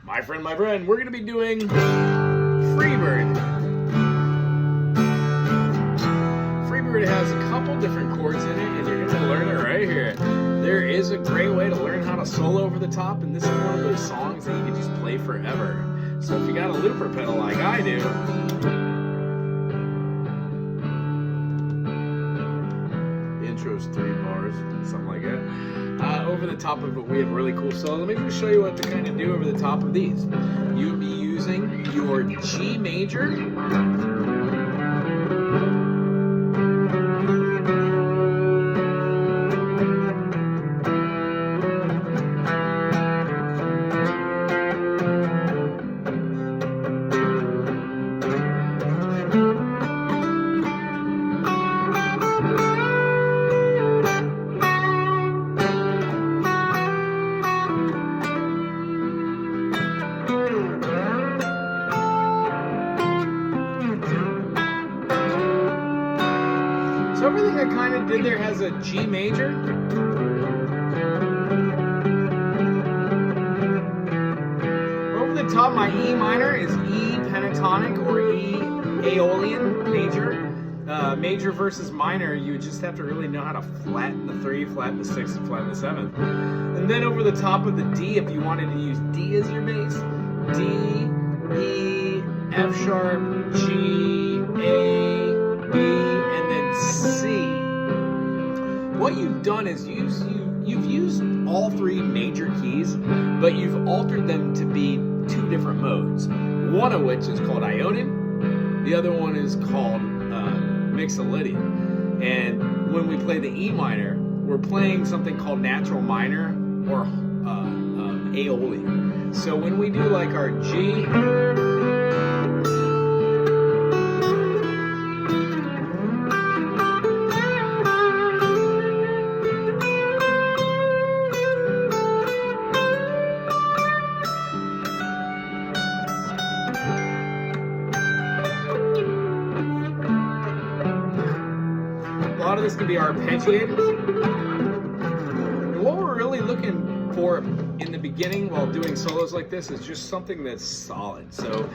my friend, we're going to be doing Freebird. Freebird has a couple different chords in it, and you're going to learn it right here. There is a great way to learn how to solo over the top, and this is one of those songs that you can just play forever. So if you got a looper pedal like I do, the intro's 3 bars, something like that. Over the top of it, we have a really cool solo. Let me just show you what to kind of do over the top of these. You would be using your G major, so everything I kind of did there has a G major. Over the top, my E minor is E pentatonic or E Aeolian major. Major versus minor, you just have to really know how to flatten the 3, flatten the 6, and flatten the 7th. And then over the top of the D, if you wanted to use D as your bass, D, E, F sharp, G, A, B, and then C. What you've done is you've used all 3 major keys, but you've altered them to be 2 different modes. One of which is called Ionian, the other one is called Mixolydian. And when we play the E minor, we're playing something called natural minor or Aeolian. So when we do like our G, a lot of this can be arpeggiated. And what we're really looking for in the beginning while doing solos like this is just something that's solid. So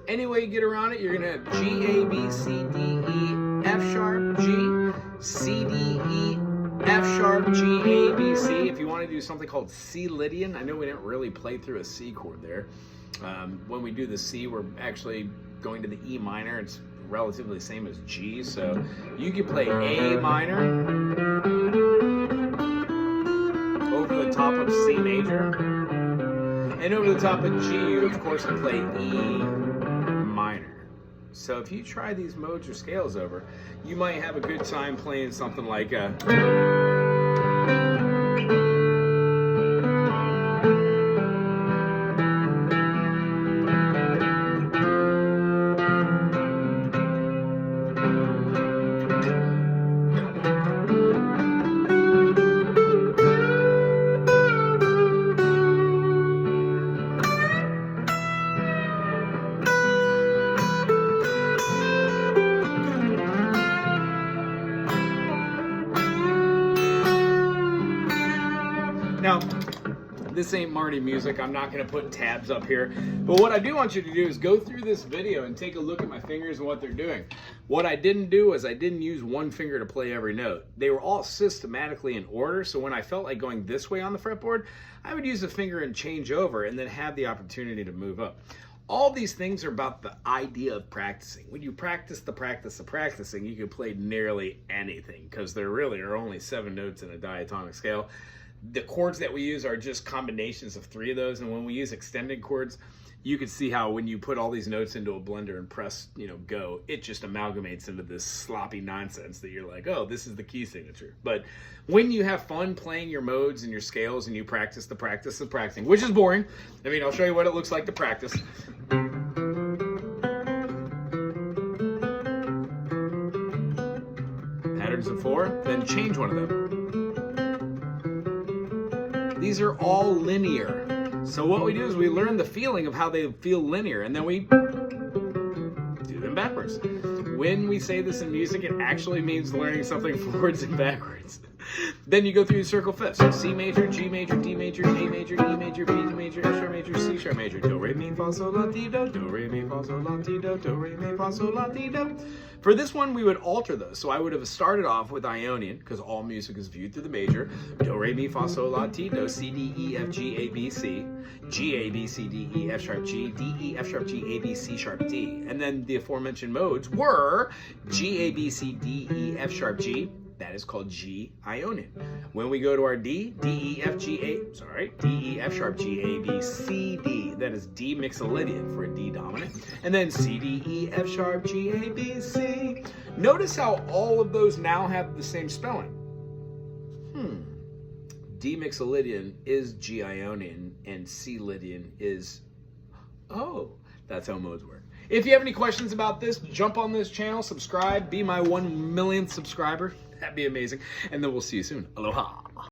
any way you get around it, you're gonna have G, A, B, C, D, E, F sharp, G, C, D, E, F sharp, G, A, B, C. If you want to do something called C Lydian, I know we didn't really play through a C chord there. When we do the C, we're actually going to the E minor. It's relatively the same as G, so you can play A minor over the top of C major, and over the top of G, you of course can play E minor. So if you try these modes or scales over, you might have a good time playing something like a Now, this ain't Marty music. I'm not going to put tabs up here. But what I do want you to do is go through this video and take a look at my fingers and what they're doing. What I didn't do is I didn't use one finger to play every note. They were all systematically in order. So when I felt like going this way on the fretboard, I would use a finger and change over and then have the opportunity to move up. All these things are about the idea of practicing. When you practice the practice of practicing, you can play nearly anything because there really are only 7 notes in a diatonic scale. The chords that we use are just combinations of 3 of those, and when we use extended chords, you can see how when you put all these notes into a blender and press, go, it just amalgamates into this sloppy nonsense that you're like, oh, this is the key signature. But when you have fun playing your modes and your scales and you practice the practice of practicing, which is boring. I mean, I'll show you what it looks like to practice. Patterns of 4, then change one of them. These are all linear. So what we do is we learn the feeling of how they feel linear, and then we do them backwards. When we say this in music, it actually means learning something forwards and backwards. Then you go through the circle fifths. So C major, G major, D major, A major, E major, B major, F sharp major, C sharp major, do, re, mi, fa, sol, la, ti, do, do, re, mi, fa, sol, la, ti, do, do, re, mi, fa, sol, la, ti, do. For this one, we would alter those. So I would have started off with Ionian, because all music is viewed through the major. Do, re, mi, fa, sol, la, ti, do, C, D, E, F, G, A, B, C. G, A, B, C, D, E, F sharp, G, D, E, F sharp, G, A, B, C sharp, D. And then the aforementioned modes were G, A, B, C, D, E, F sharp, G. That is called G Ionian. When we go to our D, D, E, F, G, A, D, E, F sharp, G, A, B, C, D. That is D Mixolydian for a D dominant. And then C, D, E, F sharp, G, A, B, C. Notice how all of those now have the same spelling. D Mixolydian is G Ionian and C Lydian is, oh, that's how modes work. If you have any questions about this, jump on this channel, subscribe, be my 1 millionth subscriber. That'd be amazing. And then we'll see you soon. Aloha.